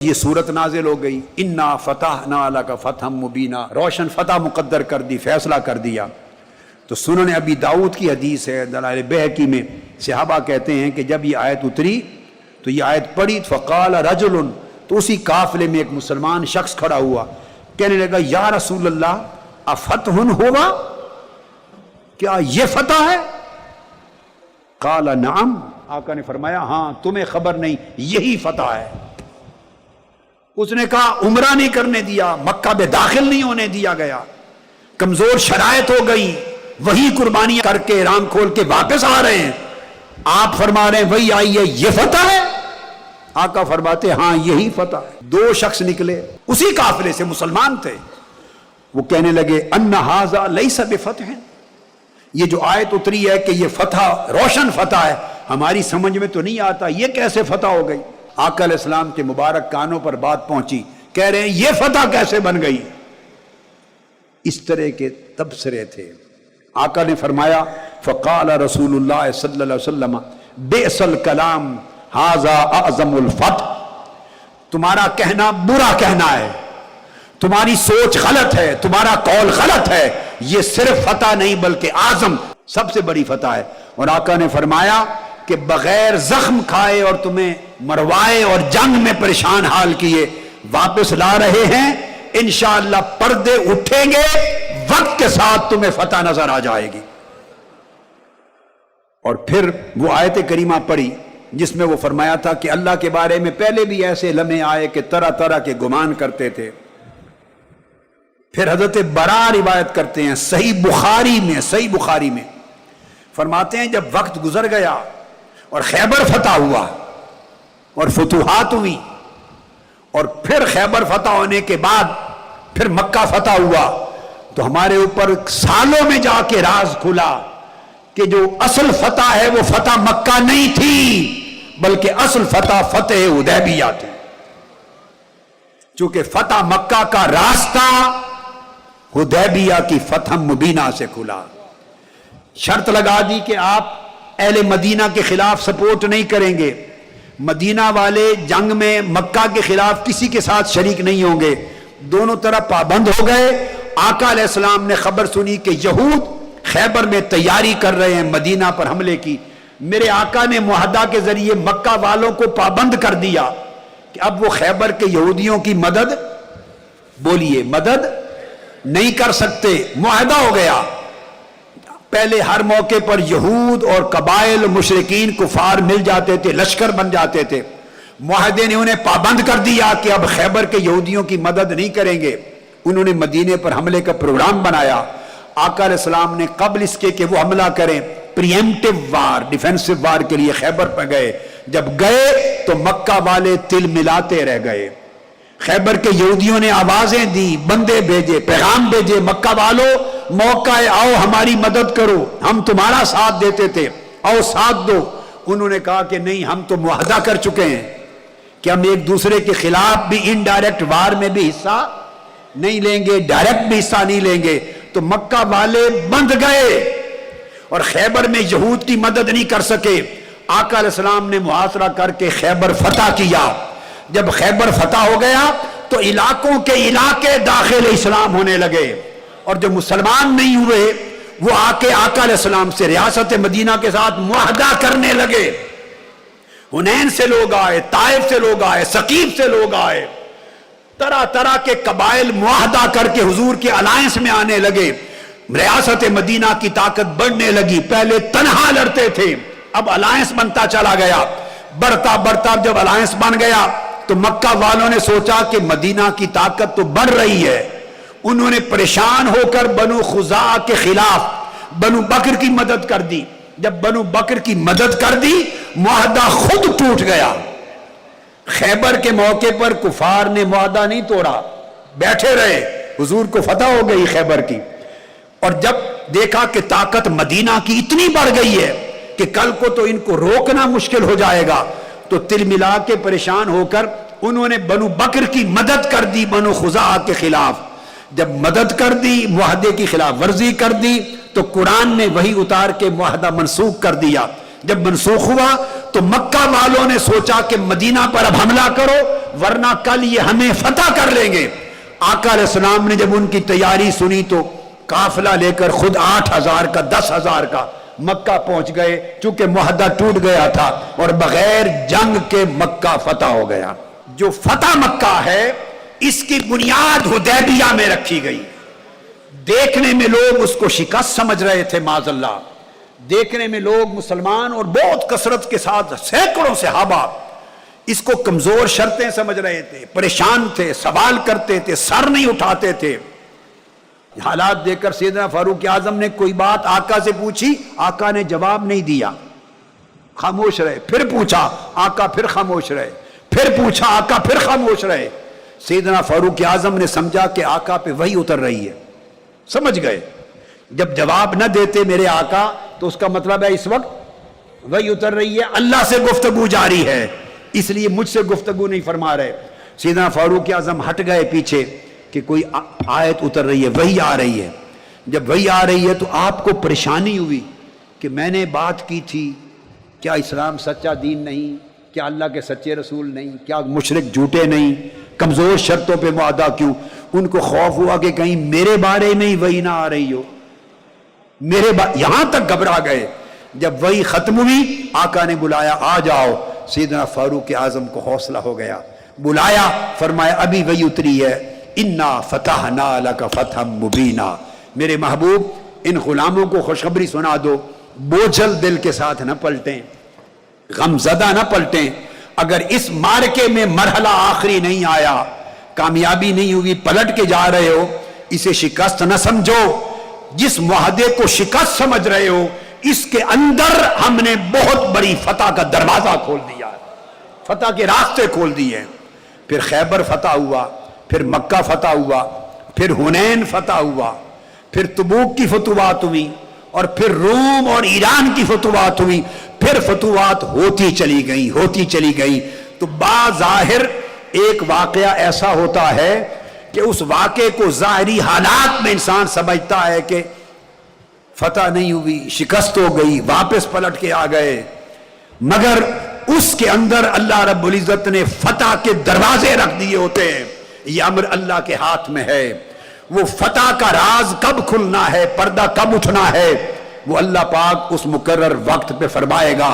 یہ صورت نازل ہو گئی، انا فتحنا لک فتحا مبینا، روشن فتح مقدر کر دی، فیصلہ کر دیا۔ تو سنن ابی داؤد کی حدیث ہے، دلائل بہقی میں صحابہ کہتے ہیں کہ جب یہ آیت اتری تو یہ آیت پڑھی، فقال رجل، تو اسی قافلے میں ایک مسلمان شخص کھڑا ہوا، کہنے لگا یا رسول اللہ افتح ہوگا، کیا یہ فتح ہے؟ قال نعم، آقا نے فرمایا ہاں تمہیں خبر نہیں، یہی فتح ہے۔ اس نے کہا عمرہ نہیں کرنے دیا، مکہ میں داخل نہیں ہونے دیا گیا، کمزور شرائط ہو گئی، وہی قربانیاں کر کے رام کھول کے واپس آ رہے ہیں، آپ فرما رہے ہیں وہی آئی ہے، یہ فتح ہے؟ آقا فرماتے ہاں یہی فتح ہے۔ دو شخص نکلے اسی قافلے سے، مسلمان تھے، وہ کہنے لگے ان ھذا لیس بفتح، یہ جو آیت اتری ہے کہ یہ فتح روشن فتح ہے، ہماری سمجھ میں تو نہیں آتا، یہ کیسے فتح ہو گئی؟ آقا علیہ السلام کے مبارک کانوں پر بات پہنچی، کہہ رہے ہیں یہ فتح کیسے بن گئی؟ اس طرح کے تبصرے تھے۔ آقا نے فرمایا فقال رسول اللہ صلی اللہ علیہ وسلم بئس الکلام ھذا اعظم الفتح، تمہارا کہنا برا کہنا ہے، تمہاری سوچ غلط ہے، تمہارا قول غلط ہے، یہ صرف فتح نہیں بلکہ اعظم سب سے بڑی فتح ہے۔ اور آقا نے فرمایا کہ بغیر زخم کھائے اور تمہیں مروائے اور جنگ میں پریشان حال کیے واپس لا رہے ہیں، انشاءاللہ پردے اٹھیں گے، وقت کے ساتھ تمہیں فتح نظر آ جائے گی۔ اور پھر وہ آیت کریمہ پڑھی جس میں وہ فرمایا تھا کہ اللہ کے بارے میں پہلے بھی ایسے لمحے آئے کہ طرح طرح کے گمان کرتے تھے۔ پھر حضرت برا روایت کرتے ہیں صحیح بخاری میں فرماتے ہیں جب وقت گزر گیا اور خیبر فتح ہوا اور فتوحات ہوئی، اور پھر خیبر فتح ہونے کے بعد پھر مکہ فتح ہوا، تو ہمارے اوپر سالوں میں جا کے راز کھلا کہ جو اصل فتح ہے وہ فتح مکہ نہیں تھی بلکہ اصل فتح فتح حدیبیہ تھی۔ چونکہ فتح مکہ کا راستہ حدیبیہ کی فتح مبینہ سے کھلا۔ شرط لگا دی کہ آپ اہل مدینہ کے خلاف سپورٹ نہیں کریں گے، مدینہ والے جنگ میں مکہ کے خلاف کسی کے ساتھ شریک نہیں ہوں گے، دونوں طرف پابند ہو گئے۔ آقا علیہ السلام نے خبر سنی کہ یہود خیبر میں تیاری کر رہے ہیں مدینہ پر حملے کی، میرے آقا نے معاہدہ کے ذریعے مکہ والوں کو پابند کر دیا کہ اب وہ خیبر کے یہودیوں کی مدد، بولیے مدد نہیں کر سکتے، معاہدہ ہو گیا۔ پہلے ہر موقع پر یہود اور قبائل مشرکین کفار مل جاتے تھے، لشکر بن جاتے تھے، معاہدے نے انہیں پابند کر دیا کہ اب خیبر کے یہودیوں کی مدد نہیں کریں گے۔ انہوں نے مدینے پر حملے کا پروگرام بنایا۔ آقا علیہ السلام نے قبل اس کے کہ وہ حملہ کریں، پریمپٹیو وار، ڈیفینسو وار کے لیے خیبر پہ گئے۔ جب گئے تو مکہ والے تل ملاتے رہ گئے، خیبر کے یہودیوں نے آوازیں دی، بندے بھیجے، پیغام بھیجے، مکہ والوں موقع ہے، آؤ ہماری مدد کرو، ہم تمہارا ساتھ دیتے تھے، آؤ ساتھ دو۔ انہوں نے کہا کہ نہیں، ہم تو معاہدہ کر چکے ہیں کہ ہم ایک دوسرے کے خلاف بھی انڈائریکٹ وار میں بھی حصہ نہیں لیں گے، ڈائریکٹ بھی حصہ نہیں لیں گے۔ تو مکہ والے بند گئے اور خیبر میں یہود کی مدد نہیں کر سکے۔ آقا علیہ السلام نے محاصرہ کر کے خیبر فتح کیا۔ جب خیبر فتح ہو گیا تو علاقوں کے علاقے داخل اسلام ہونے لگے، اور جو مسلمان نہیں ہوئے وہ آ کے آقا علیہ السلام سے ریاست مدینہ کے ساتھ معاہدہ کرنے لگے۔ حنین سے لوگ آئے، طائف سے لوگ آئے، ثقیف سے لوگ آئے، طرح طرح کے قبائل معاہدہ کر کے حضور کے الائنس میں آنے لگے۔ ریاست مدینہ کی طاقت بڑھنے لگی، پہلے تنہا لڑتے تھے، اب الائنس بنتا چلا گیا۔ بڑھتا بڑھتا جب الائنس بن گیا تو مکہ والوں نے سوچا کہ مدینہ کی طاقت تو بڑھ رہی ہے، انہوں نے پریشان ہو کر بنو خزاعہ کے خلاف بنو بکر کی مدد کر دی۔ جب بنو بکر کی مدد کر دی معاہدہ خود ٹوٹ گیا۔ خیبر کے موقع پر کفار نے معاہدہ نہیں توڑا، بیٹھے رہے، حضور کو فتح ہو گئی خیبر کی۔ اور جب دیکھا کہ طاقت مدینہ کی اتنی بڑھ گئی ہے کہ کل کو تو ان کو روکنا مشکل ہو جائے گا، تو تل ملا کے پریشان ہو کر انہوں نے بنو بکر کی مدد کر دی بنو خزاعہ کے خلاف۔ جب مدد کر دی، معاہدے کی خلاف ورزی کر دی، تو قرآن نے وہی اتار کے معاہدہ منسوخ کر دیا۔ جب منسوخ ہوا تو مکہ والوں نے سوچا کہ مدینہ پر اب حملہ کرو، ورنہ کل یہ ہمیں فتح کر لیں گے۔ آقا علیہ السلام نے جب ان کی تیاری سنی تو قافلہ لے کر خود 8,000 کا 10,000 کا مکہ پہنچ گئے، چونکہ معاہدہ ٹوٹ گیا تھا اور بغیر جنگ کے مکہ فتح ہو گیا۔ جو فتح مکہ ہے اس کی بنیاد حدیبیہ میں رکھی گئی۔ دیکھنے میں لوگ اس کو شکست سمجھ رہے تھے، معاذ اللہ، دیکھنے میں لوگ مسلمان اور بہت کثرت کے ساتھ سینکڑوں صحابہ اس کو کمزور شرطیں سمجھ رہے تھے، پریشان تھے، سوال کرتے تھے، سر نہیں اٹھاتے تھے۔ حالات دیکھ کر سیدنا فاروق اعظم نے کوئی بات آقا سے پوچھی، آقا نے جواب نہیں دیا، خاموش رہے۔ پھر پوچھا، آقا پھر خاموش رہے۔ پھر پوچھا، آقا پھر خاموش رہے۔ سیدنا فاروق اعظم نے سمجھا کہ آقا پہ وحی اتر رہی ہے، سمجھ گئے جب جواب نہ دیتے میرے آقا تو اس کا مطلب ہے اس وقت وحی اتر رہی ہے، اللہ سے گفتگو جاری ہے، اس لیے مجھ سے گفتگو نہیں فرما رہے۔ سیدنا فاروق اعظم ہٹ گئے پیچھے کہ کوئی آیت اتر رہی ہے، وحی آ رہی ہے۔ جب وحی آ رہی ہے تو آپ کو پریشانی ہوئی کہ میں نے بات کی تھی، کیا اسلام سچا دین نہیں؟ کیا اللہ کے سچے رسول نہیں؟ کیا مشرک جھوٹے نہیں؟ کمزور شرطوں پہ معاہدہ کیوں؟ ان کو خوف ہوا کہ کہیں میرے بارے میں ہی وحی نہ آ رہی ہو، یہاں تک گھبرا گئے۔ جب وحی ختم ہوئی آقا نے بلایا، آ جاؤ۔ سیدنا فاروق اعظم کو حوصلہ ہو گیا، بلایا، فرمایا ابھی وحی اتری ہے، انا فتحنا لک فتحا مبینا۔ میرے محبوب ان غلاموں کو خوشخبری سنا دو، بوجھل دل کے ساتھ نہ پلٹیں، غم زدہ نہ پلٹیں۔ اگر اس مارکے میں مرحلہ آخری نہیں آیا، کامیابی نہیں ہوئی، پلٹ کے جا رہے ہو، اسے شکست نہ سمجھو۔ جس معاہدے کو شکست سمجھ رہے ہو اس کے اندر ہم نے بہت بڑی فتح کا دروازہ کھول دیا، فتح کے راستے کھول دیے۔ پھر خیبر فتح ہوا، پھر مکہ فتح ہوا، پھر حنین فتح ہوا، پھر تبوک کی فتوحات ہوئی، اور پھر روم اور ایران کی فتوحات ہوئی، پھر فتوحات ہوتی چلی گئی۔ تو بظاہر ایک واقعہ ایسا ہوتا ہے کہ اس واقعے کو ظاہری حالات میں انسان سمجھتا ہے کہ فتح نہیں ہوئی، شکست ہو گئی، واپس پلٹ کے آ گئے، مگر اس کے اندر اللہ رب العزت نے فتح کے دروازے رکھ دیے ہوتے ہیں۔ یہ امر اللہ کے ہاتھ میں ہے۔ وہ فتح کا راز کب کھلنا ہے، پردہ کب اٹھنا ہے، وہ اللہ پاک اس مقرر وقت پہ فرمائے گا۔